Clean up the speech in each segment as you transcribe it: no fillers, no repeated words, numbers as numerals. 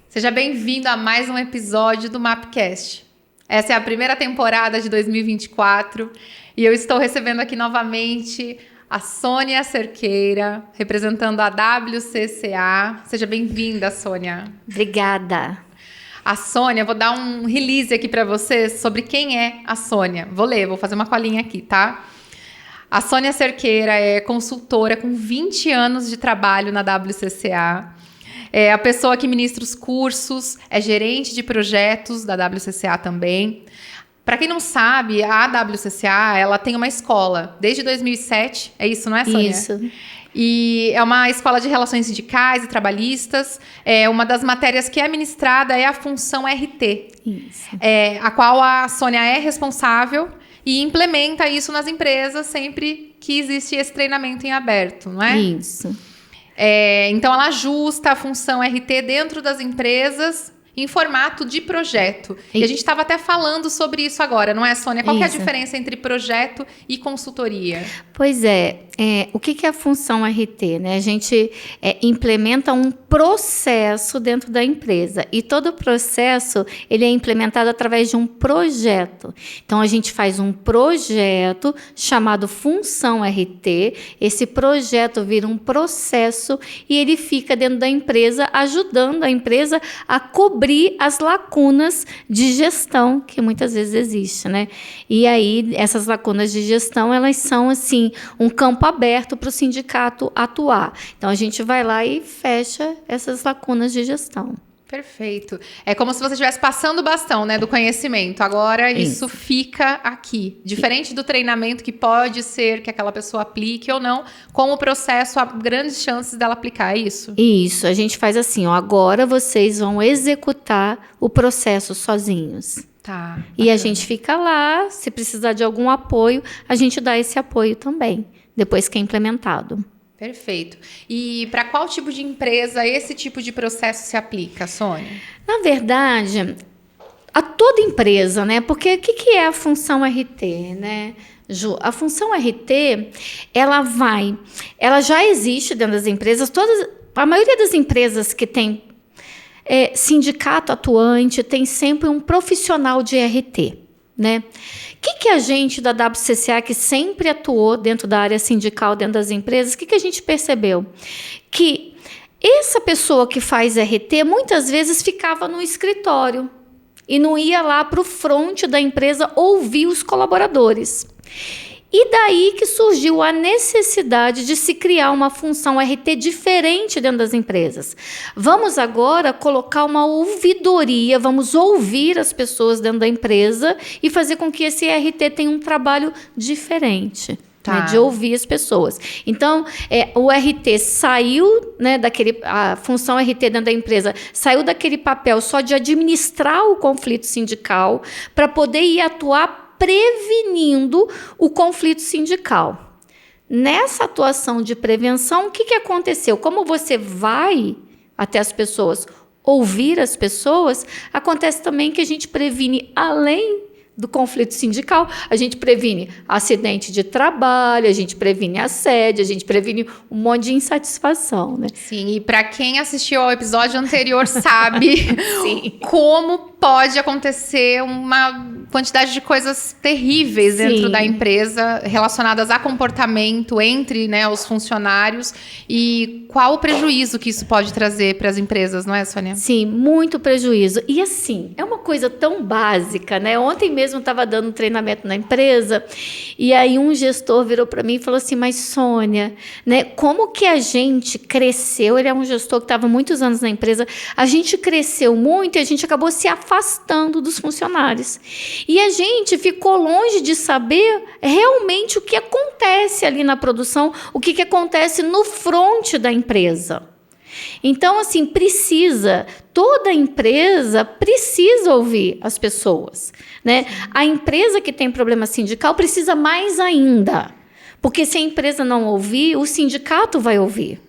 Seja bem-vindo a mais um episódio do Mapcast. Essa é a primeira temporada de 2024 e eu estou recebendo aqui novamente a Sônia Cerqueira, representando a WCCA. Seja bem-vinda, Sônia. Obrigada. A Sônia, vou dar um release aqui para vocês sobre quem é a Sônia. Vou fazer uma colinha aqui, tá? A Sônia Cerqueira é consultora com 20 anos de trabalho na WCCA. É a pessoa que ministra os cursos, é gerente de projetos da WCCA também. Para quem não sabe, a WCCA, ela tem uma escola desde 2007, é isso, não é, Sônia? Isso. E é uma escola de relações sindicais e trabalhistas. Uma das matérias que é ministrada é a função RT, Isso. A qual a Sônia é responsável e implementa isso nas empresas sempre que existe esse treinamento em aberto, não é? Isso. Então, ela ajusta a função RT dentro das empresas em formato de projeto. E a gente estava até falando sobre isso agora, não é, Sônia? Qual que é a diferença entre projeto e consultoria? Pois é. O que é a função RT? Né? A gente implementa um processo dentro da empresa. E todo processo ele é implementado através de um projeto. Então, a gente faz um projeto chamado função RT. Esse projeto vira um processo e ele fica dentro da empresa, ajudando a empresa a cobrir as lacunas de gestão que muitas vezes existem, né? E aí, essas lacunas de gestão, elas são, assim, um campo aberto para o sindicato atuar. Então, a gente vai lá e fecha essas lacunas de gestão. Perfeito. É como se você estivesse passando o bastão, né, do conhecimento. Agora, isso fica aqui. Diferente do treinamento, que pode ser que aquela pessoa aplique ou não, com o processo, há grandes chances dela aplicar, é isso? Isso. A gente faz assim, ó, agora vocês vão executar o processo sozinhos. Tá. E a gente fica lá, se precisar de algum apoio, a gente dá esse apoio também, depois que é implementado. Perfeito. E para qual tipo de empresa esse tipo de processo se aplica, Sônia? Na verdade, a toda empresa, né? Porque o que é a função RT, né, Ju? A função RT, ela já existe dentro das empresas. A maioria das empresas que tem sindicato atuante tem sempre um profissional de RT, né? O que a gente da WCCA, que sempre atuou dentro da área sindical, dentro das empresas, o que a gente percebeu? Que essa pessoa que faz RT, muitas vezes ficava no escritório e não ia lá para o front da empresa ouvir os colaboradores. E daí que surgiu a necessidade de se criar uma função RT diferente dentro das empresas. Vamos agora colocar uma ouvidoria, vamos ouvir as pessoas dentro da empresa e fazer com que esse RT tenha um trabalho diferente. Tá. Né, de ouvir as pessoas. Então, o RT saiu, né, a função RT dentro da empresa, saiu daquele papel só de administrar o conflito sindical para poder ir atuar prevenindo o conflito sindical. Nessa atuação de prevenção, o que aconteceu? Como você vai até as pessoas, ouvir as pessoas, acontece também que a gente previne, além do conflito sindical, a gente previne acidente de trabalho, a gente previne assédio, a gente previne um monte de insatisfação, né? Sim, e para quem assistiu ao episódio anterior sabe como pode acontecer uma quantidade de coisas terríveis dentro da empresa relacionadas a comportamento entre, né, os funcionários e qual o prejuízo que isso pode trazer para as empresas, não é, Sônia? Sim, muito prejuízo. E assim, é uma coisa tão básica, né? Ontem mesmo eu estava dando um treinamento na empresa e aí um gestor virou para mim e falou assim, mas Sônia, né, como que a gente cresceu? Ele é um gestor que estava muitos anos na empresa, a gente cresceu muito e a gente acabou se afastando dos funcionários. E a gente ficou longe de saber realmente o que acontece ali na produção, o que acontece no front da empresa. Então, assim, toda empresa precisa ouvir as pessoas, né? A empresa que tem problema sindical precisa mais ainda, porque se a empresa não ouvir, o sindicato vai ouvir.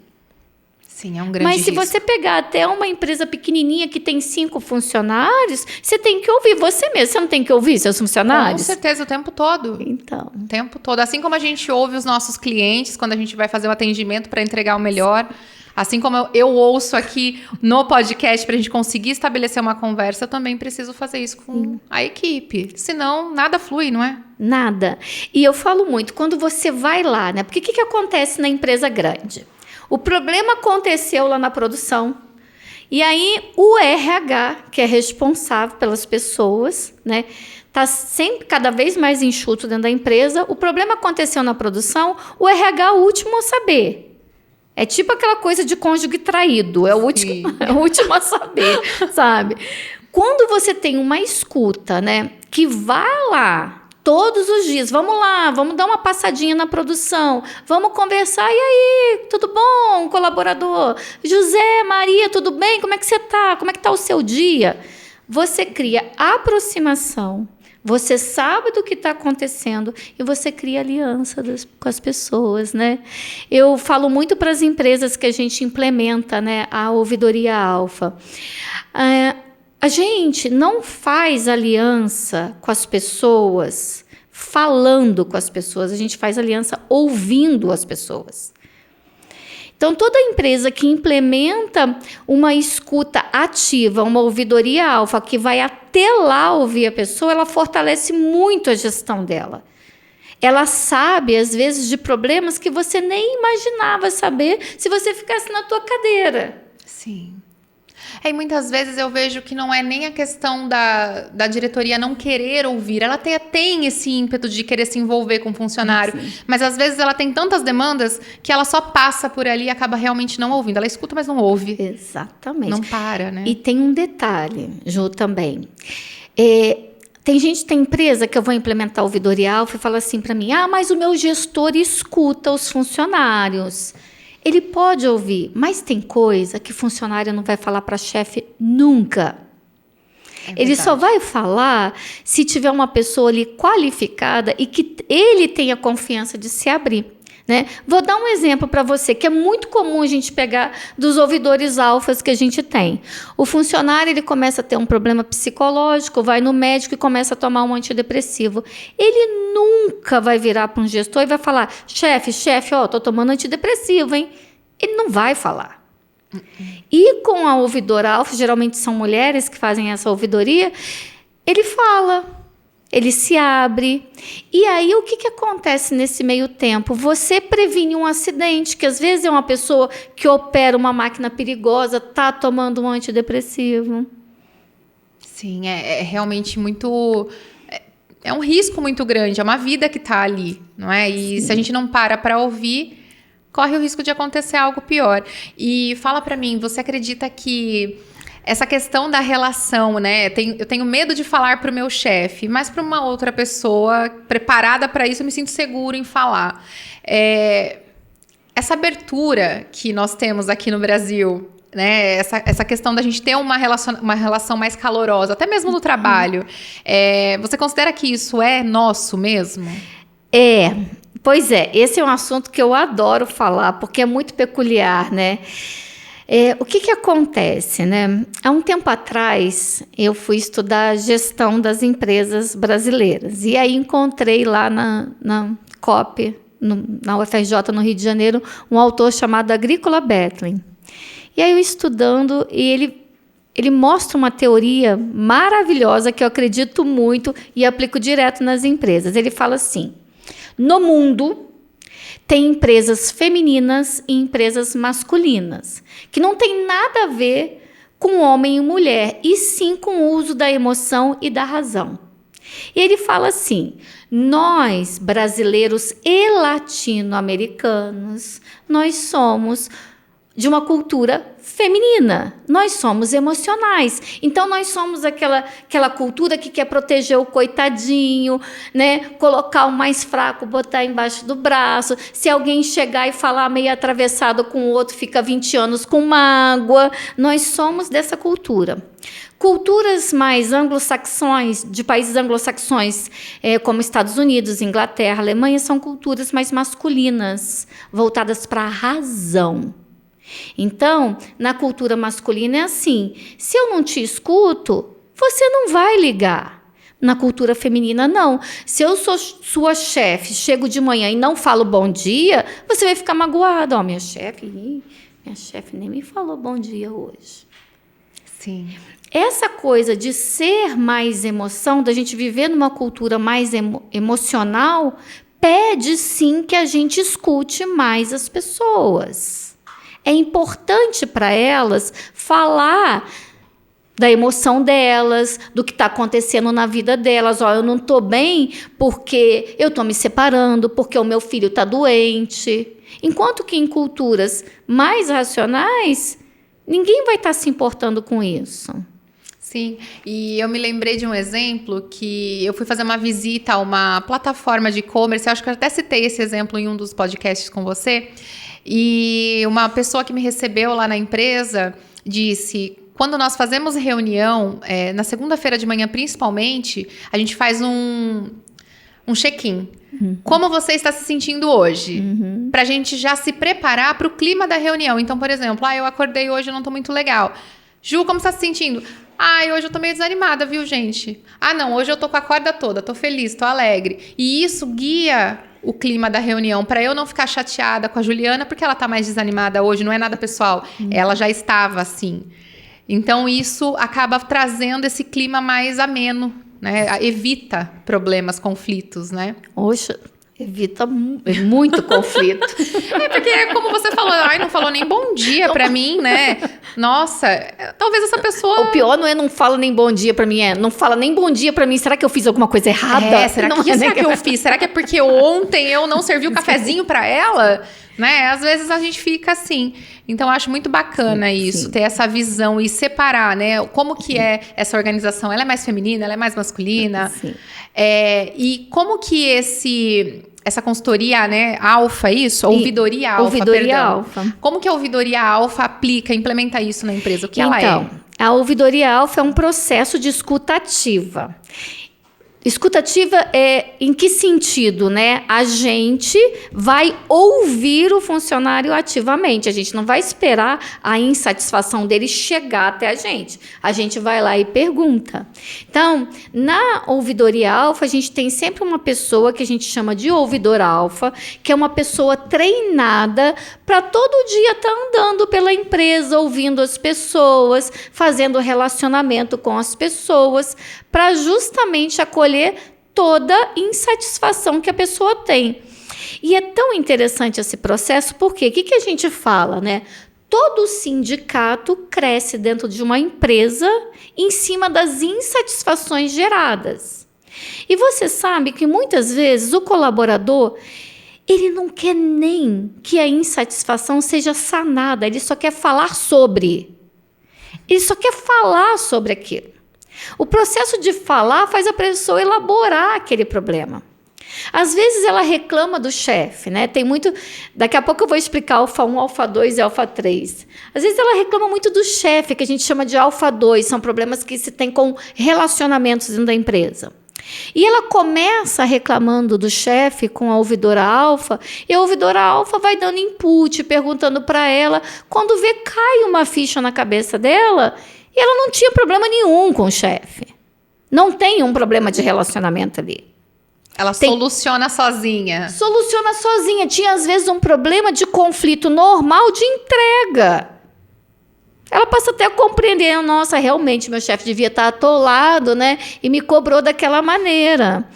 Sim, é um grande Mas se risco. você pegar até uma empresa pequenininha que tem 5 funcionários, você tem que ouvir você mesmo. Você não tem que ouvir seus funcionários? Com certeza, o tempo todo. Então. O tempo todo. Assim como a gente ouve os nossos clientes quando a gente vai fazer o atendimento para entregar o melhor, Assim como eu ouço aqui no podcast pra gente conseguir estabelecer uma conversa, eu também preciso fazer isso com a equipe. Senão, nada flui, não é? Nada. E eu falo muito, quando você vai lá, né? Porque o que acontece na empresa grande? O problema aconteceu lá na produção. E aí, o RH, que é responsável pelas pessoas, né? Está sempre cada vez mais enxuto dentro da empresa. O problema aconteceu na produção, o RH é o último a saber. É tipo aquela coisa de cônjuge traído, é o último a saber, sabe? Quando você tem uma escuta, né, que vai lá todos os dias, vamos lá, vamos dar uma passadinha na produção, vamos conversar, e aí, tudo bom, colaborador? José, Maria, tudo bem? Como é que você está? Como é que está o seu dia? Você cria aproximação, você sabe do que está acontecendo e você cria aliança com as pessoas, né? Eu falo muito para as empresas que a gente implementa, né, a ouvidoria alfa. A gente não faz aliança com as pessoas falando com as pessoas, a gente faz aliança ouvindo as pessoas. Então, toda empresa que implementa uma escuta ativa, uma ouvidoria alfa, que vai até lá ouvir a pessoa, ela fortalece muito a gestão dela. Ela sabe, às vezes, de problemas que você nem imaginava saber se você ficasse na tua cadeira. Sim. E muitas vezes eu vejo que não é nem a questão da diretoria não querer ouvir. Ela tem esse ímpeto de querer se envolver com o funcionário. Sim. Mas às vezes ela tem tantas demandas que ela só passa por ali e acaba realmente não ouvindo. Ela escuta, mas não ouve. Exatamente. Não para, né? E tem um detalhe, Ju, também. Tem empresa que eu vou implementar a ouvidoria alfa e fala assim para mim, mas o meu gestor escuta os funcionários. Ele pode ouvir, mas tem coisa que funcionário não vai falar para chefe nunca. Ele só vai falar se tiver uma pessoa ali qualificada e que ele tenha confiança de se abrir. Né? Vou dar um exemplo para você, que é muito comum a gente pegar dos ouvidores alfas que a gente tem. O funcionário ele começa a ter um problema psicológico, vai no médico e começa a tomar um antidepressivo. Ele nunca vai virar para um gestor e vai falar, chefe, estou tomando antidepressivo, hein? Ele não vai falar. E com a ouvidora alfa, geralmente são mulheres que fazem essa ouvidoria, ele fala. Ele se abre. E aí, o que acontece nesse meio tempo? Você previne um acidente, que às vezes é uma pessoa que opera uma máquina perigosa, está tomando um antidepressivo. Sim, é realmente muito... É um risco muito grande, é uma vida que está ali, não é? E se a gente não para ouvir, corre o risco de acontecer algo pior. E fala para mim, você acredita que... Essa questão da relação, né? Eu tenho medo de falar para o meu chefe, mas para uma outra pessoa preparada para isso, eu me sinto seguro em falar. Essa abertura que nós temos aqui no Brasil, né? Essa questão da gente ter uma relação mais calorosa, até mesmo no trabalho. Você considera que isso é nosso mesmo? Pois é. Esse é um assunto que eu adoro falar, porque é muito peculiar, né? O que acontece, né? Há um tempo atrás, eu fui estudar gestão das empresas brasileiras. E aí encontrei lá na COP, na UFRJ, no Rio de Janeiro, um autor chamado Agrícola Bethlen. E aí eu estudando, e ele mostra uma teoria maravilhosa que eu acredito muito e aplico direto nas empresas. Ele fala assim, no mundo... Tem empresas femininas e empresas masculinas, que não tem nada a ver com homem e mulher, e sim com o uso da emoção e da razão. E ele fala assim, nós, brasileiros e latino-americanos, nós somos de uma cultura feminina, nós somos emocionais, então nós somos aquela cultura que quer proteger o coitadinho, né? Colocar o mais fraco, botar embaixo do braço, se alguém chegar e falar meio atravessado com o outro, fica 20 anos com mágoa, nós somos dessa cultura. Culturas mais anglo-saxões, de países anglo-saxões, como Estados Unidos, Inglaterra, Alemanha, são culturas mais masculinas, voltadas para a razão. Então, na cultura masculina é assim, se eu não te escuto, você não vai ligar. Na cultura feminina, não. Se eu sou sua chefe, chego de manhã e não falo bom dia, você vai ficar magoado. Minha chefe Minha chefe nem me falou bom dia hoje. Sim. Essa coisa de ser mais emoção, da gente viver numa cultura mais emocional, pede sim que a gente escute mais as pessoas. É importante para elas falar da emoção delas, do que está acontecendo na vida delas. Eu não estou bem porque eu estou me separando, porque o meu filho está doente. Enquanto que em culturas mais racionais, ninguém vai estar se importando com isso. Sim, e eu me lembrei de um exemplo que eu fui fazer uma visita a uma plataforma de e-commerce, eu acho que eu até citei esse exemplo em um dos podcasts com você, e uma pessoa que me recebeu lá na empresa disse: quando nós fazemos reunião, na segunda-feira de manhã principalmente, a gente faz um check-in. Como você está se sentindo hoje? Para a gente já se preparar para o clima da reunião. Então, por exemplo, eu acordei hoje e não estou muito legal. Ju, como você está se sentindo? Hoje eu tô meio desanimada, viu, gente? Não, hoje eu tô com a corda toda, tô feliz, tô alegre. E isso guia o clima da reunião, para eu não ficar chateada com a Juliana, porque ela tá mais desanimada hoje, não é nada pessoal. Ela já estava assim. Então, isso acaba trazendo esse clima mais ameno, né? Evita problemas, conflitos, né? Oxa, evita muito conflito. Porque, como você falou, não falou nem bom dia pra mim, né? Nossa, talvez essa pessoa... O pior não é não fala nem bom dia pra mim, não fala nem bom dia pra mim. Será que eu fiz alguma coisa errada? Será que eu fiz? Será que é porque ontem eu não servi o cafezinho pra ela? Né? Às vezes a gente fica assim. Então, eu acho muito bacana isso, ter essa visão e separar, né? Como que é essa organização? Ela é mais feminina? Ela é mais masculina? Sim. E como que essa consultoria, né, alfa, isso? Ouvidoria alfa, ouvidoria alfa. Como que a ouvidoria alfa implementa isso na empresa? O que ela é? A ouvidoria alfa é um processo de escuta ativa. Escutativa em que sentido, né? A gente vai ouvir o funcionário ativamente. A gente não vai esperar a insatisfação dele chegar até a gente. A gente vai lá e pergunta. Então, na ouvidoria alfa, a gente tem sempre uma pessoa que a gente chama de ouvidor alfa, que é uma pessoa treinada para todo dia estar andando pela empresa, ouvindo as pessoas, fazendo relacionamento com as pessoas, para justamente acolher toda insatisfação que a pessoa tem. E é tão interessante esse processo, porque o que a gente fala, né? Todo sindicato cresce dentro de uma empresa em cima das insatisfações geradas. E você sabe que muitas vezes o colaborador, ele não quer nem que a insatisfação seja sanada, ele só quer falar sobre. Ele só quer falar sobre aquilo. O processo de falar faz a pessoa elaborar aquele problema. Às vezes ela reclama do chefe, né? Tem muito... Daqui a pouco eu vou explicar alfa 1, alfa 2 e alfa 3. Às vezes ela reclama muito do chefe, que a gente chama de alfa 2. São problemas que se tem com relacionamentos dentro da empresa. E ela começa reclamando do chefe com a ouvidora alfa, e a ouvidora alfa vai dando input, perguntando para ela. Quando vê, cai uma ficha na cabeça dela... E ela não tinha problema nenhum com o chefe. Não tem um problema de relacionamento ali. Ela soluciona sozinha. Soluciona sozinha. Tinha, às vezes, um problema de conflito normal de entrega. Ela passa até a compreender. Nossa, realmente, meu chefe devia estar atolado, né? E me cobrou daquela maneira.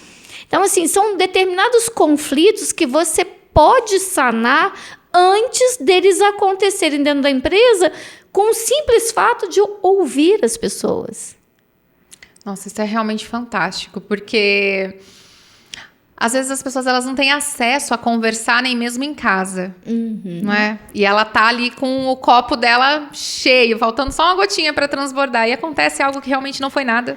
Então, assim, são determinados conflitos que você pode sanar antes deles acontecerem dentro da empresa, com o simples fato de ouvir as pessoas. Nossa, isso é realmente fantástico, porque às vezes as pessoas elas não têm acesso a conversar nem mesmo em casa, não é? E ela tá ali com o copo dela cheio, faltando só uma gotinha para transbordar, e acontece algo que realmente não foi nada.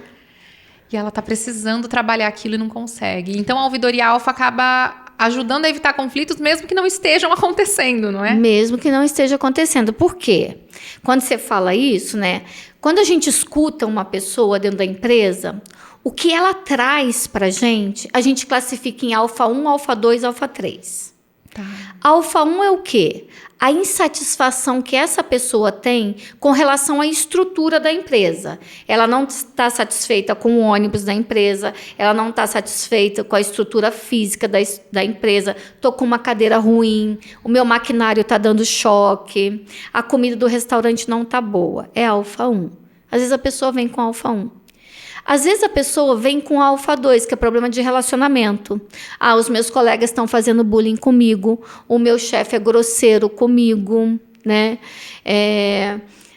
E ela tá precisando trabalhar aquilo e não consegue. Então a ouvidoria alfa acaba ajudando a evitar conflitos, mesmo que não estejam acontecendo, não é? Mesmo que não esteja acontecendo. Por quê? Quando você fala isso, né? Quando a gente escuta uma pessoa dentro da empresa, o que ela traz para a gente classifica em alfa 1, alfa 2, alfa 3. Tá. Alfa 1 é o quê? A insatisfação que essa pessoa tem com relação à estrutura da empresa. Ela não está satisfeita com o ônibus da empresa, ela não está satisfeita com a estrutura física da empresa. Estou com uma cadeira ruim, o meu maquinário está dando choque, a comida do restaurante não está boa. É alfa 1. Às vezes a pessoa vem com alfa 1. Às vezes a pessoa vem com alfa 2, que é problema de relacionamento. Os meus colegas estão fazendo bullying comigo, o meu chefe é grosseiro comigo, né?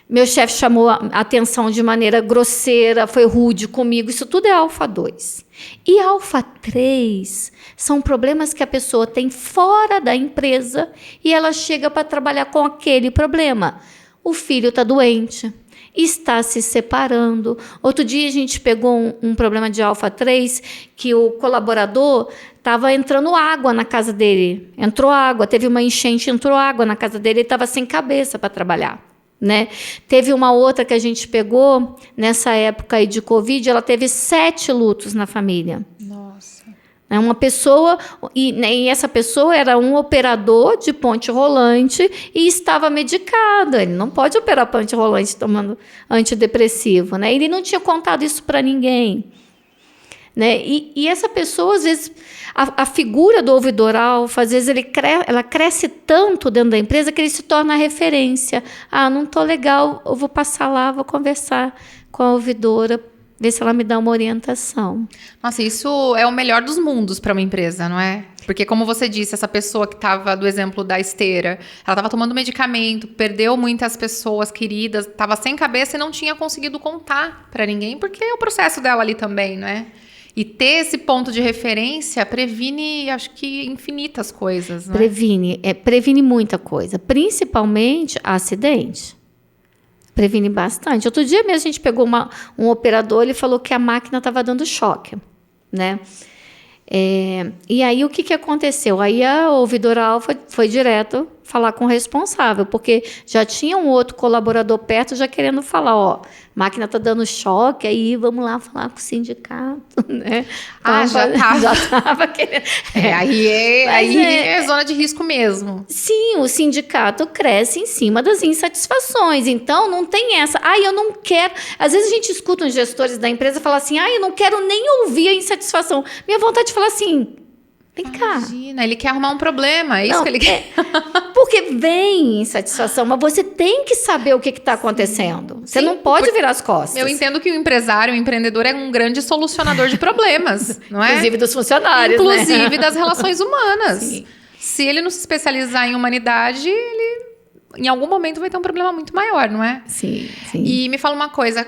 Meu chefe chamou a atenção de maneira grosseira, foi rude comigo. Isso tudo é alfa 2. E alfa 3 são problemas que a pessoa tem fora da empresa e ela chega para trabalhar com aquele problema. O filho está doente, está se separando. Outro dia a gente pegou um problema de alfa 3, que o colaborador estava entrando água na casa dele. Entrou água, teve uma enchente, entrou água na casa dele, ele estava sem cabeça para trabalhar, né? Teve uma outra que a gente pegou, nessa época aí de Covid, ela teve 7 lutos na família. Nossa. Uma pessoa, e essa pessoa era um operador de ponte rolante e estava medicado. Ele não pode operar ponte rolante tomando antidepressivo, né? Ele não tinha contado isso para ninguém, né? E essa pessoa, às vezes, a figura do ouvidor alfa, às vezes ela cresce tanto dentro da empresa que ele se torna a referência. Não estou legal, eu vou passar lá, vou conversar com a ouvidora, ver se ela me dá uma orientação. Nossa, isso é o melhor dos mundos para uma empresa, não é? Porque, como você disse, essa pessoa que estava, do exemplo da esteira, ela estava tomando medicamento, perdeu muitas pessoas queridas, estava sem cabeça e não tinha conseguido contar para ninguém, porque é o processo dela ali também, né? E ter esse ponto de referência previne, acho que, infinitas coisas, né? Previne muita coisa, principalmente acidente. Previne bastante. Outro dia mesmo a gente pegou um operador, ele falou que a máquina estava dando choque, né? E aí o que aconteceu? Aí a ouvidora alfa foi direto falar com o responsável, porque já tinha um outro colaborador perto já querendo falar, máquina está dando choque, aí vamos lá falar com o sindicato, né? Já estava querendo. Aí é zona de risco mesmo. Sim, o sindicato cresce em cima das insatisfações, então não tem essa, eu não quero, às vezes a gente escuta uns gestores da empresa falar assim, eu não quero nem ouvir a insatisfação, minha vontade de falar assim, vem cá. Imagina, ele quer arrumar um problema, é isso que ele quer. Porque vem insatisfação, mas você tem que saber o que está acontecendo. Você não pode virar as costas. Eu entendo que o empresário, o empreendedor é um grande solucionador de problemas, não é? Inclusive dos funcionários, Inclusive das relações humanas. Sim. Se ele não se especializar em humanidade, ele em algum momento vai ter um problema muito maior, não é? Sim. E me fala uma coisa,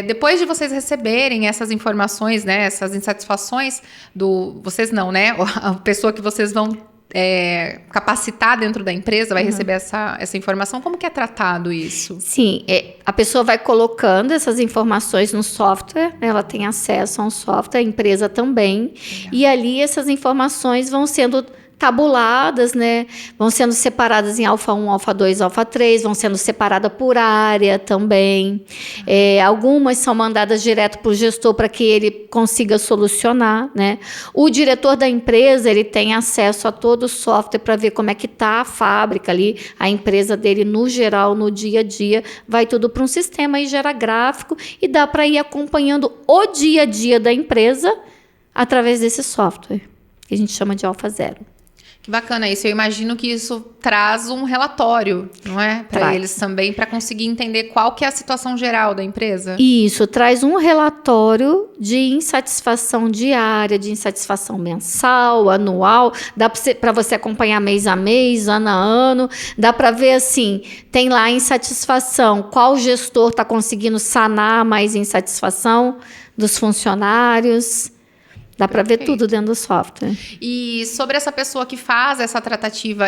depois de vocês receberem essas informações, né, essas insatisfações vocês não, né? A pessoa que vocês vão capacitar dentro da empresa vai receber essa informação. Como que é tratado isso? Sim, a pessoa vai colocando essas informações no software, né, ela tem acesso a um software, a empresa também, e ali essas informações vão sendo tabuladas, né? Vão sendo separadas em alfa 1, alfa 2, alfa 3, vão sendo separadas por área também. Algumas são mandadas direto para o gestor para que ele consiga solucionar, né? O diretor da empresa, ele tem acesso a todo o software para ver como é que está a fábrica ali, a empresa dele no geral, no dia a dia, vai tudo para um sistema e gera gráfico e dá para ir acompanhando o dia a dia da empresa através desse software, que a gente chama de alfa 0. Que bacana isso. Eu imagino que isso traz um relatório, não é? Para eles também, para conseguir entender qual que é a situação geral da empresa. Isso, traz um relatório de insatisfação diária, de insatisfação mensal, anual. Dá para você acompanhar mês a mês, ano a ano. Dá para ver assim, tem lá a insatisfação, qual gestor está conseguindo sanar mais insatisfação dos funcionários. Dá para ver tudo dentro do software. E sobre essa pessoa que faz essa tratativa,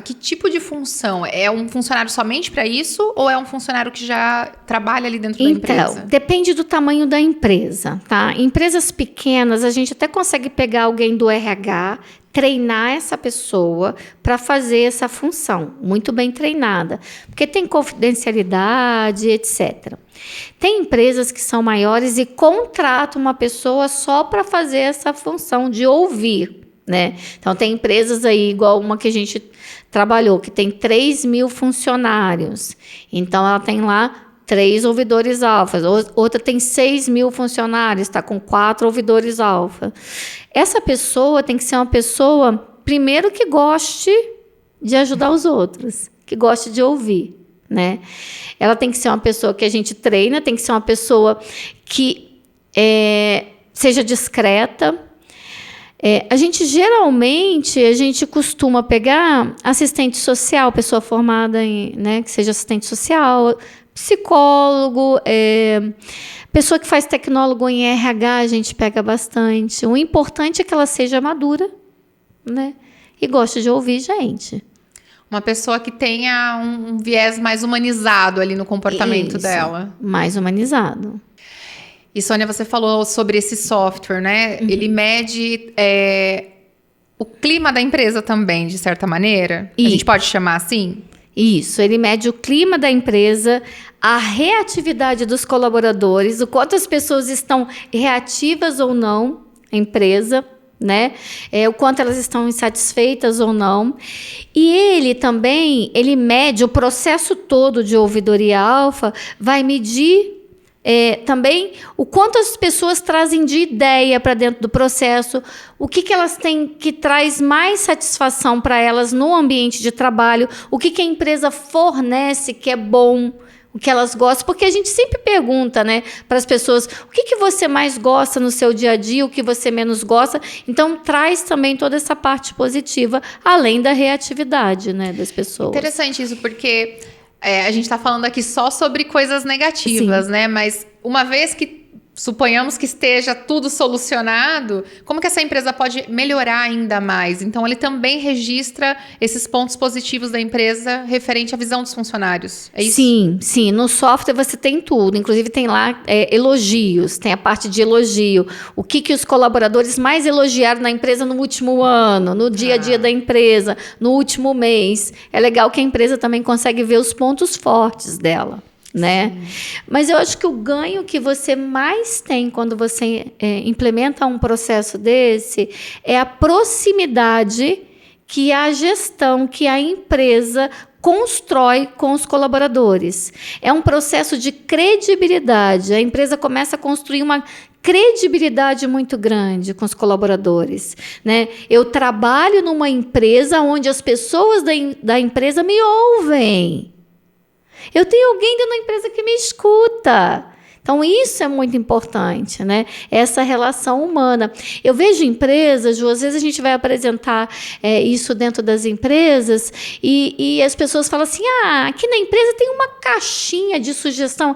que tipo de função? É um funcionário somente para isso ou é um funcionário que já trabalha ali dentro da empresa? Então, depende do tamanho da empresa, tá? Empresas pequenas, a gente até consegue pegar alguém do RH, treinar essa pessoa para fazer essa função, muito bem treinada, porque tem confidencialidade, etc. Tem empresas que são maiores e contratam uma pessoa só para fazer essa função de ouvir, né? Então, tem empresas aí, igual uma que a gente trabalhou, que tem 3.000 funcionários. Então, ela tem lá 3 ouvidores alfa. Outra tem 6.000 funcionários, está com 4 ouvidores alfa. Essa pessoa tem que ser uma pessoa, primeiro, que goste de ajudar os outros, que goste de ouvir, né? Ela tem que ser uma pessoa que a gente treina, tem que ser uma pessoa que seja discreta. A gente costuma pegar assistente social, pessoa formada em, né, que seja assistente social, psicólogo, pessoa que faz tecnólogo em RH, a gente pega bastante. O importante é que ela seja madura, né, e goste de ouvir gente. Uma pessoa que tenha um viés mais humanizado ali no comportamento dela. Mais humanizado. E, Sônia, você falou sobre esse software, né? Uhum. Ele mede o clima da empresa também, de certa maneira? A gente pode chamar assim? Isso, ele mede o clima da empresa, a reatividade dos colaboradores, o quanto as pessoas estão reativas ou não à empresa, né? O quanto elas estão insatisfeitas ou não. E ele mede o processo todo de ouvidoria alfa, vai medir também o quanto as pessoas trazem de ideia para dentro do processo, o que elas têm que traz mais satisfação para elas no ambiente de trabalho, o que a empresa fornece que é bom, o que elas gostam, porque a gente sempre pergunta, né, para as pessoas o que você mais gosta no seu dia a dia, o que você menos gosta. Então, traz também toda essa parte positiva, além da reatividade, né, das pessoas. Interessante isso, porque a gente está falando aqui só sobre coisas negativas, né? Mas uma vez que suponhamos que esteja tudo solucionado, como que essa empresa pode melhorar ainda mais? Então, ele também registra esses pontos positivos da empresa referente à visão dos funcionários. É isso? Sim. No software você tem tudo. Inclusive, tem lá elogios. Tem a parte de elogio. O que os colaboradores mais elogiaram na empresa no último ano, no dia a dia da empresa, no último mês. É legal que a empresa também consegue ver os pontos fortes dela, né? Mas eu acho que o ganho que você mais tem quando você implementa um processo desse é a proximidade que a gestão, que a empresa constrói com os colaboradores. É um processo de credibilidade. A empresa começa a construir uma credibilidade muito grande com os colaboradores, né? Eu trabalho numa empresa onde as pessoas da empresa me ouvem. Eu tenho alguém dentro da empresa que me escuta. Então, isso é muito importante, né? Essa relação humana. Eu vejo empresas, Ju, às vezes a gente vai apresentar isso dentro das empresas e as pessoas falam assim, aqui na empresa tem uma caixinha de sugestão.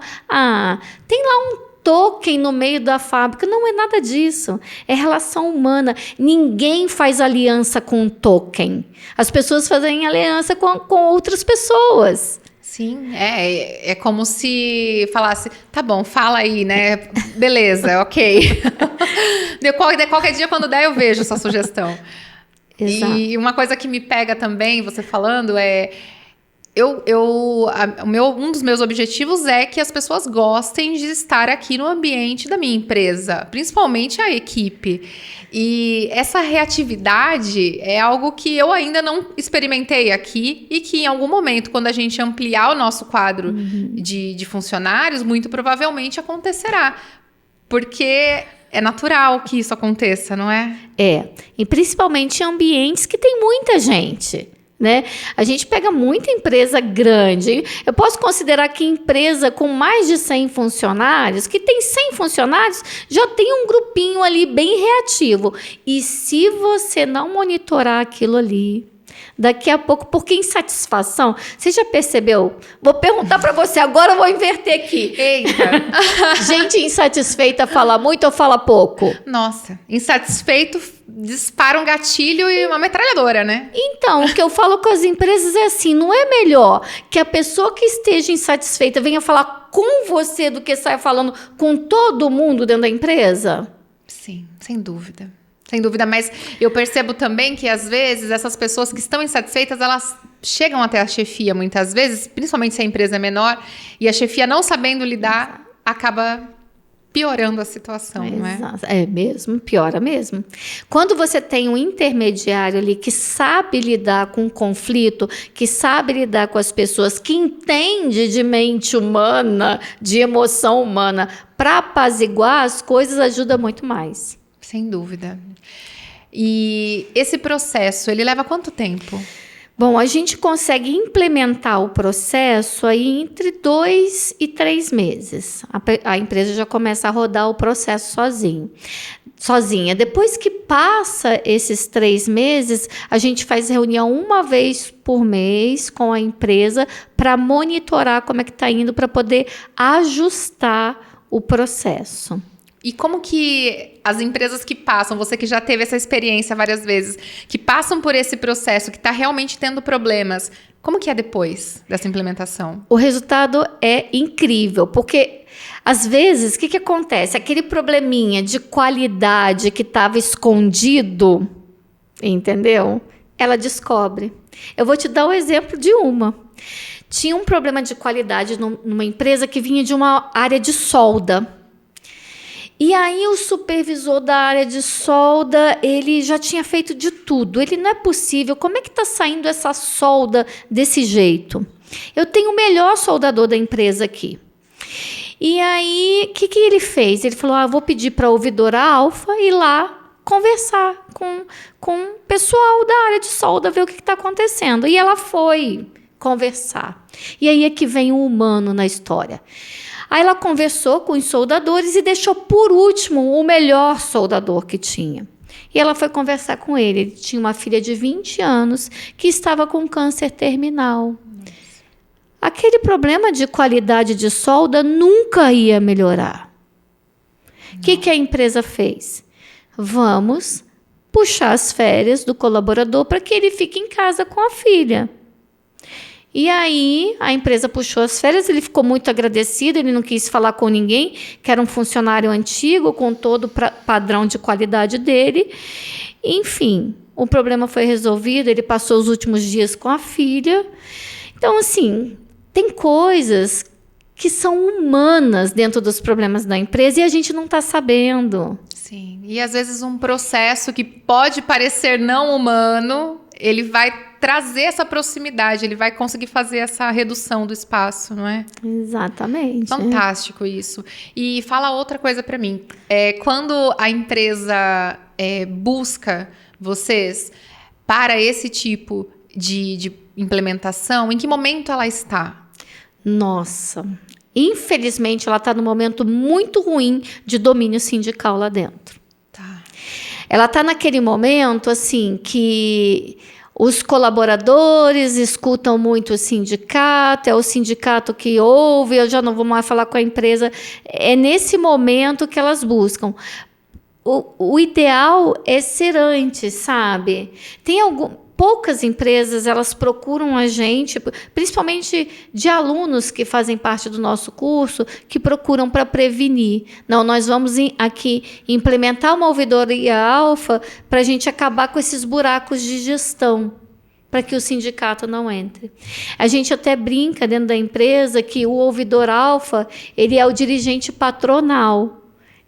Tem lá um token no meio da fábrica. Não é nada disso. É relação humana. Ninguém faz aliança com um token. As pessoas fazem aliança com outras pessoas. Sim, é como se falasse, tá bom, fala aí, né? Beleza, ok. Qualquer dia, quando der, eu vejo essa sugestão. Exato. E uma coisa que me pega também, você falando, um dos meus objetivos é que as pessoas gostem de estar aqui no ambiente da minha empresa, principalmente a equipe. E essa reatividade é algo que eu ainda não experimentei aqui e que em algum momento, quando a gente ampliar o nosso quadro de funcionários, muito provavelmente acontecerá. Porque é natural que isso aconteça, não é? E principalmente em ambientes que tem muita gente. Né? A gente pega muita empresa grande. Eu posso considerar que empresa com mais de 100 funcionários, que tem 100 funcionários, já tem um grupinho ali bem reativo. E se você não monitorar aquilo ali, daqui a pouco, porque insatisfação, você já percebeu? Vou perguntar para você, agora eu vou inverter aqui. Eita! Gente insatisfeita fala muito ou fala pouco? Nossa, insatisfeito dispara um gatilho e uma metralhadora, né? Então, o que eu falo com as empresas é assim, não é melhor que a pessoa que esteja insatisfeita venha falar com você do que saia falando com todo mundo dentro da empresa? Sim, sem dúvida. Sem dúvida, mas eu percebo também que, às vezes, essas pessoas que estão insatisfeitas, elas chegam até a chefia, muitas vezes, principalmente se a empresa é menor, e a chefia, não sabendo lidar, acaba piorando a situação, não é? Exato. É mesmo, piora mesmo. Quando você tem um intermediário ali que sabe lidar com o conflito, que sabe lidar com as pessoas, que entende de mente humana, de emoção humana, para apaziguar as coisas, ajuda muito mais. Sem dúvida. E esse processo, ele leva quanto tempo? Bom, a gente consegue implementar o processo aí entre 2 e 3 meses. A empresa já começa a rodar o processo sozinha. Depois que passa esses 3 meses, a gente faz reunião uma vez por mês com a empresa para monitorar como é que está indo, para poder ajustar o processo. E como que as empresas que passam, você que já teve essa experiência várias vezes, que passam por esse processo, que está realmente tendo problemas, como que é depois dessa implementação? O resultado é incrível, porque às vezes, o que acontece? Aquele probleminha de qualidade que estava escondido, entendeu? Ela descobre. Eu vou te dar o exemplo de uma. Tinha um problema de qualidade numa empresa que vinha de uma área de solda. E aí o supervisor da área de solda, ele já tinha feito de tudo. Ele, não é possível, como é que está saindo essa solda desse jeito? Eu tenho o melhor soldador da empresa aqui. E aí, o que ele fez? Ele falou, vou pedir para a ouvidora alfa ir lá conversar com o pessoal da área de solda, ver o que está acontecendo. E ela foi conversar. E aí é que vem o humano na história. Aí ela conversou com os soldadores e deixou por último o melhor soldador que tinha. E ela foi conversar com ele. Ele tinha uma filha de 20 anos que estava com câncer terminal. Aquele problema de qualidade de solda nunca ia melhorar. O que a empresa fez? Vamos puxar as férias do colaborador para que ele fique em casa com a filha. E aí, a empresa puxou as férias, ele ficou muito agradecido, ele não quis falar com ninguém, que era um funcionário antigo, com todo o padrão de qualidade dele. Enfim, o problema foi resolvido, ele passou os últimos dias com a filha. Então, assim, tem coisas que são humanas dentro dos problemas da empresa e a gente não está sabendo. Sim, e às vezes um processo que pode parecer não humano, ele vai trazer essa proximidade, ele vai conseguir fazer essa redução do espaço, não é? Exatamente. Fantástico isso. E fala outra coisa para mim. Quando a empresa busca vocês para esse tipo de implementação, em que momento ela está? Nossa, infelizmente ela está num momento muito ruim de domínio sindical lá dentro. Tá. Ela está naquele momento assim que os colaboradores escutam muito o sindicato, é o sindicato que ouve, eu já não vou mais falar com a empresa. É nesse momento que elas buscam. O ideal é ser antes, sabe? Tem poucas empresas, elas procuram a gente, principalmente de alunos que fazem parte do nosso curso, que procuram para prevenir. Não, nós vamos aqui implementar uma ouvidoria alfa para a gente acabar com esses buracos de gestão, para que o sindicato não entre. A gente até brinca dentro da empresa que o ouvidor alfa, ele é o dirigente patronal.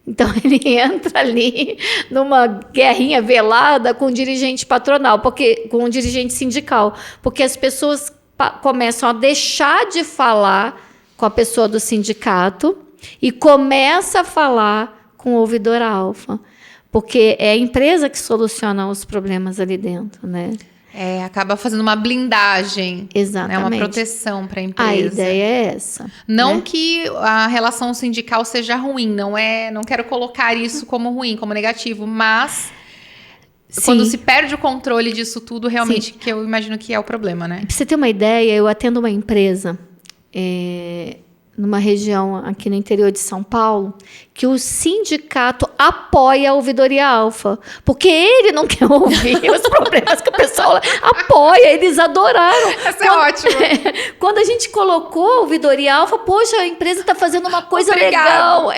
Então, ele entra ali numa guerrinha velada com o dirigente patronal, com o dirigente sindical, porque as pessoas começam a deixar de falar com a pessoa do sindicato e começa a falar com o ouvidor alfa, porque é a empresa que soluciona os problemas ali dentro, né? Acaba fazendo uma blindagem. Exatamente. Uma proteção para a empresa. A ideia é essa. Não, né? que a relação sindical seja ruim, não quero colocar isso como ruim, como negativo, mas Sim. Quando se perde o controle disso tudo, realmente, que eu imagino que é o problema, né? Pra você ter uma ideia, eu atendo uma empresa numa região aqui no interior de São Paulo, que o sindicato apoia a ouvidoria alfa, porque ele não quer ouvir os problemas que o pessoal apoia, eles adoraram. Isso é ótimo. Quando a gente colocou a ouvidoria alfa, poxa, a empresa está fazendo uma coisa legal,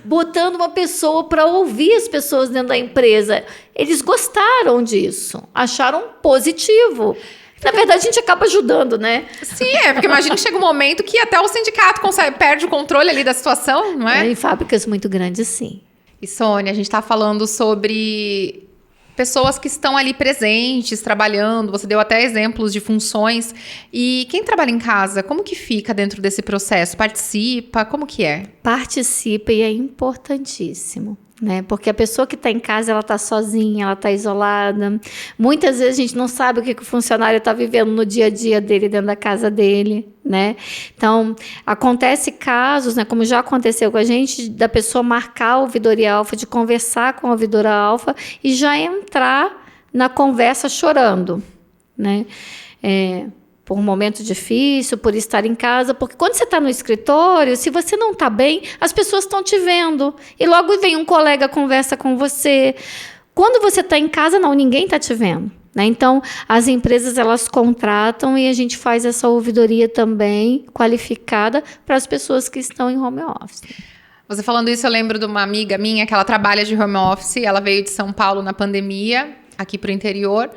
botando uma pessoa para ouvir as pessoas dentro da empresa. Eles gostaram disso, acharam positivo. Na verdade, a gente acaba ajudando, né? Sim, porque imagina que chega um momento que até o sindicato perde o controle ali da situação, não é? Em fábricas muito grandes, sim. E Sônia, a gente está falando sobre pessoas que estão ali presentes, trabalhando. Você deu até exemplos de funções. E quem trabalha em casa, como que fica dentro desse processo? Participa? Como que é? Participa e é importantíssimo. Né? Porque a pessoa que está em casa, ela está sozinha, ela está isolada. Muitas vezes a gente não sabe o que o funcionário está vivendo no dia a dia dele, dentro da casa dele, né? Então, acontece casos, né, como já aconteceu com a gente, da pessoa marcar a ouvidoria alfa, de conversar com a ouvidora alfa e já entrar na conversa chorando, né? Por um momento difícil, por estar em casa, porque quando você está no escritório, se você não está bem, as pessoas estão te vendo, e logo vem um colega, conversa com você. Quando você está em casa, não, ninguém está te vendo, né? Então, as empresas, elas contratam e a gente faz essa ouvidoria também, qualificada, para as pessoas que estão em home office. Você falando isso, eu lembro de uma amiga minha, que ela trabalha de home office, ela veio de São Paulo na pandemia, aqui para o interior,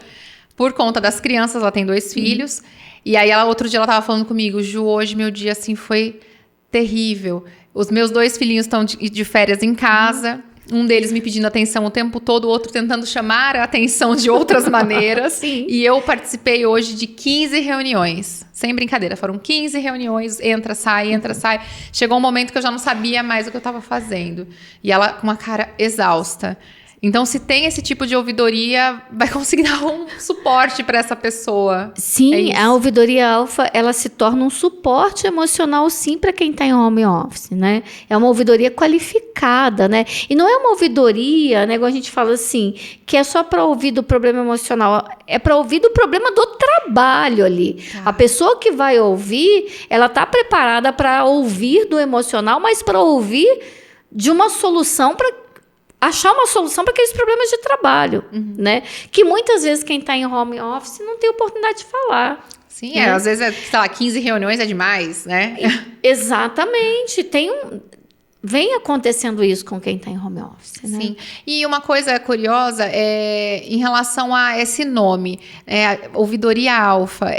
por conta das crianças, ela tem 2 filhos. E aí, outro dia ela estava falando comigo, Ju, hoje meu dia assim foi terrível. Os meus 2 filhinhos estão de férias em casa, um deles me pedindo atenção o tempo todo, o outro tentando chamar a atenção de outras maneiras. Sim. E eu participei hoje de 15 reuniões. Sem brincadeira, foram 15 reuniões, entra, sai, entra, sai. Chegou um momento que eu já não sabia mais o que eu estava fazendo. E ela com uma cara exausta. Então, se tem esse tipo de ouvidoria, vai conseguir dar um suporte para essa pessoa. Sim, a ouvidoria alfa, ela se torna um suporte emocional, sim, para quem está em home office, né? É uma ouvidoria qualificada, né? E não é uma ouvidoria, né, igual a gente fala assim, que é só para ouvir do problema emocional, é para ouvir do problema do trabalho ali. A pessoa que vai ouvir, ela está preparada para ouvir do emocional, mas para ouvir de uma solução, para achar uma solução para aqueles problemas de trabalho, né? Que muitas vezes quem está em home office não tem oportunidade de falar. Sim, às vezes, sei lá, 15 reuniões é demais, né? Exatamente. Vem acontecendo isso com quem está em home office, né? Sim. E uma coisa curiosa é em relação a esse nome, ouvidoria alfa.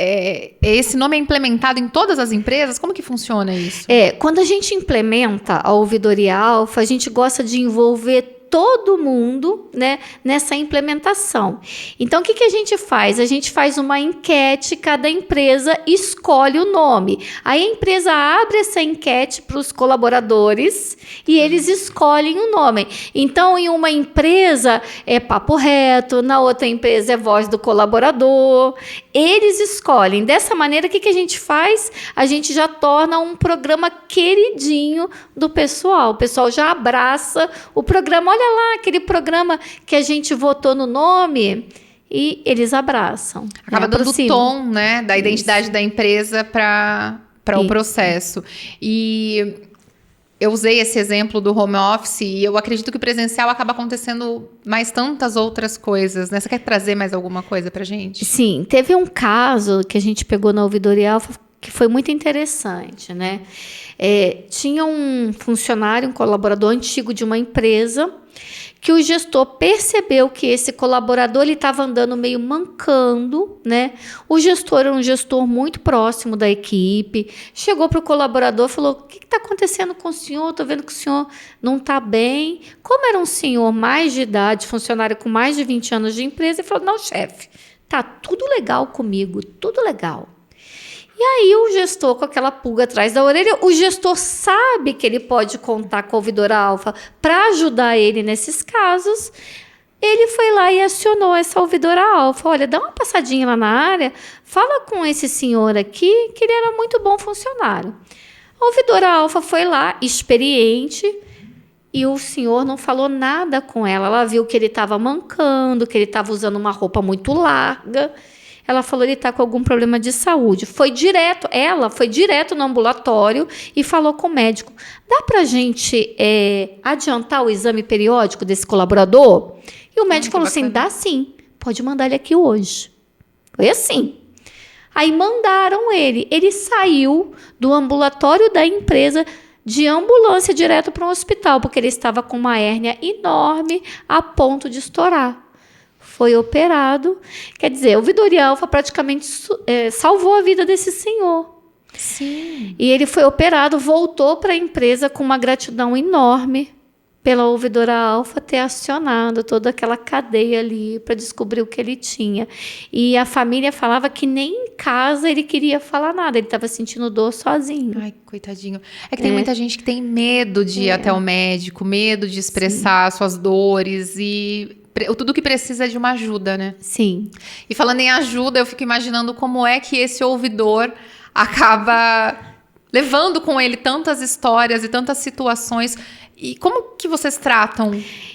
Esse nome é implementado em todas as empresas? Como que funciona isso? Quando a gente implementa a ouvidoria alfa, a gente gosta de envolver todo mundo, né, nessa implementação. Então, o que a gente faz? A gente faz uma enquete, cada empresa escolhe o nome. Aí a empresa abre essa enquete para os colaboradores e eles escolhem o nome. Então, em uma empresa é Papo Reto, na outra empresa é Voz do Colaborador. Eles escolhem. Dessa maneira, o que a gente faz? A gente já torna um programa queridinho do pessoal. O pessoal já abraça o programa. Olha lá, aquele programa que a gente votou no nome, e eles abraçam. Acaba dando tom, né, da identidade da empresa para o processo. E eu usei esse exemplo do home office e eu acredito que o presencial acaba acontecendo mais tantas outras coisas, né? Você quer trazer mais alguma coisa pra gente? Sim, teve um caso que a gente pegou na ouvidoria alfa que foi muito interessante, né? Tinha um funcionário, um colaborador antigo de uma empresa, que o gestor percebeu que esse colaborador estava andando meio mancando, né? O gestor era um gestor muito próximo da equipe, chegou para o colaborador e falou: o que está acontecendo com o senhor? Estou vendo que o senhor não está bem. Como era um senhor mais de idade, funcionário com mais de 20 anos de empresa, ele falou: não, chefe, tá tudo legal comigo, tudo legal. E aí o gestor, com aquela pulga atrás da orelha, o gestor sabe que ele pode contar com a ouvidora alfa para ajudar ele nesses casos. Ele foi lá e acionou essa ouvidora alfa. Olha, dá uma passadinha lá na área, fala com esse senhor aqui, que ele era muito bom funcionário. A ouvidora alfa foi lá, experiente, e o senhor não falou nada com ela. Ela viu que ele estava mancando, que ele estava usando uma roupa muito larga. Ela falou: ele está com algum problema de saúde. Ela foi direto no ambulatório e falou com o médico: dá para a gente adiantar o exame periódico desse colaborador? E o médico falou assim: dá sim, pode mandar ele aqui hoje. Foi assim. Aí mandaram ele. Ele saiu do ambulatório da empresa de ambulância direto para um hospital, porque ele estava com uma hérnia enorme a ponto de estourar. foi operado. Quer dizer, a ouvidoria alfa praticamente salvou a vida desse senhor. Sim. E ele foi operado, voltou para a empresa com uma gratidão enorme pela ouvidora alfa ter acionado toda aquela cadeia ali para descobrir o que ele tinha. E a família falava que nem em casa ele queria falar nada, ele estava sentindo dor sozinho. Ai, coitadinho. É que tem muita gente que tem medo de ir até o médico, medo de expressar suas dores e tudo que precisa é de uma ajuda, né? Sim. E falando em ajuda, eu fico imaginando como é que esse ouvidor acaba levando com ele tantas histórias e tantas situações. E como que vocês tratam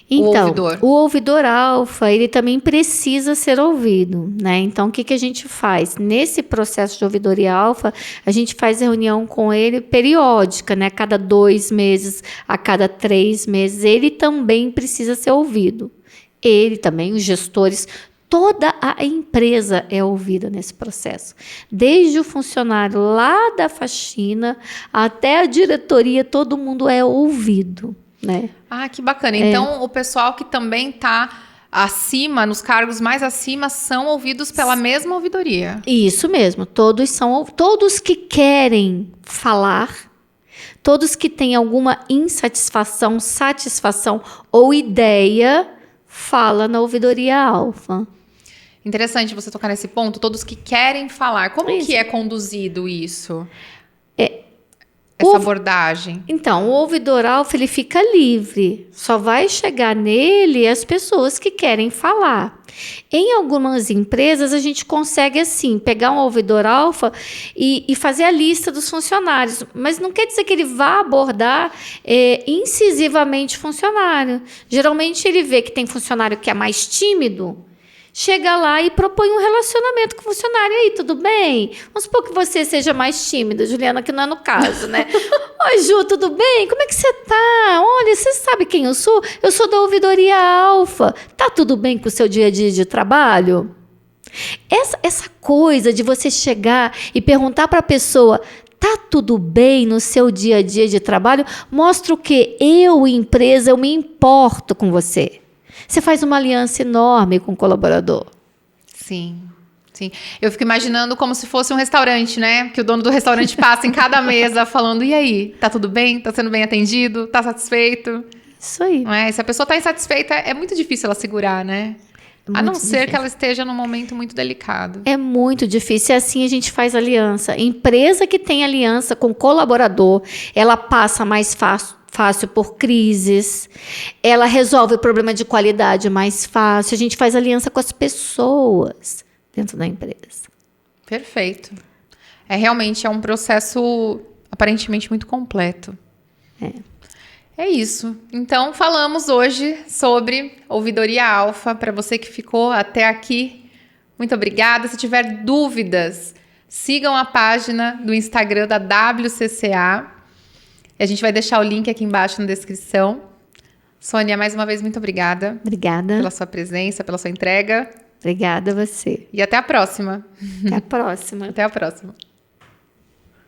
o ouvidor? O ouvidor alfa, ele também precisa ser ouvido, né? Então, o que a gente faz? Nesse processo de ouvidoria alfa, a gente faz reunião com ele periódica, né? A cada 2 meses, a cada 3 meses. Ele também precisa ser ouvido. Ele também, os gestores, toda a empresa é ouvida nesse processo. Desde o funcionário lá da faxina até a diretoria, todo mundo é ouvido, né? Ah, que bacana. Então, o pessoal que também está acima, nos cargos mais acima, são ouvidos pela mesma ouvidoria. Isso mesmo. Todos que querem falar, todos que têm alguma insatisfação, satisfação ou ideia, fala na ouvidoria alfa. Interessante você tocar nesse ponto, todos que querem falar. Como que é conduzido isso? Essa abordagem? Então, o ouvidor alfa, ele fica livre. Só vai chegar nele as pessoas que querem falar. Em algumas empresas, a gente consegue, assim, pegar um ouvidor alfa e fazer a lista dos funcionários. Mas não quer dizer que ele vá abordar incisivamente o funcionário. Geralmente, ele vê que tem funcionário que é mais tímido, chega lá e propõe um relacionamento com o funcionário. E aí, tudo bem? Vamos supor que você seja mais tímida, Juliana, que não é no caso, né? Oi, Ju, tudo bem? Como é que você tá? Olha, você sabe quem eu sou? Eu sou da ouvidoria alfa. Tá tudo bem com o seu dia a dia de trabalho? Essa coisa de você chegar e perguntar para a pessoa, tá tudo bem no seu dia a dia de trabalho? Mostra o quê? Eu, empresa, eu me importo com você. Você faz uma aliança enorme com o colaborador. Sim, sim. Eu fico imaginando como se fosse um restaurante, né? Que o dono do restaurante passa em cada mesa falando, e aí, tá tudo bem? Tá sendo bem atendido? Tá satisfeito? Isso aí. Não é? Se a pessoa tá insatisfeita, é muito difícil ela segurar, né? A não ser que ela esteja num momento muito delicado. É muito difícil. E assim a gente faz aliança. Empresa que tem aliança com colaborador, ela passa mais fácil por crises, ela resolve o problema de qualidade mais fácil, a gente faz aliança com as pessoas dentro da empresa. Perfeito. Realmente um processo aparentemente muito completo. É isso. Então, falamos hoje sobre ouvidoria alfa. Para você que ficou até aqui, muito obrigada. Se tiver dúvidas, sigam a página do Instagram da WCCA. A gente vai deixar o link aqui embaixo na descrição. Sônia, mais uma vez, muito obrigada. Obrigada. Pela sua presença, pela sua entrega. Obrigada a você. E até a próxima. Até a próxima. Até a próxima.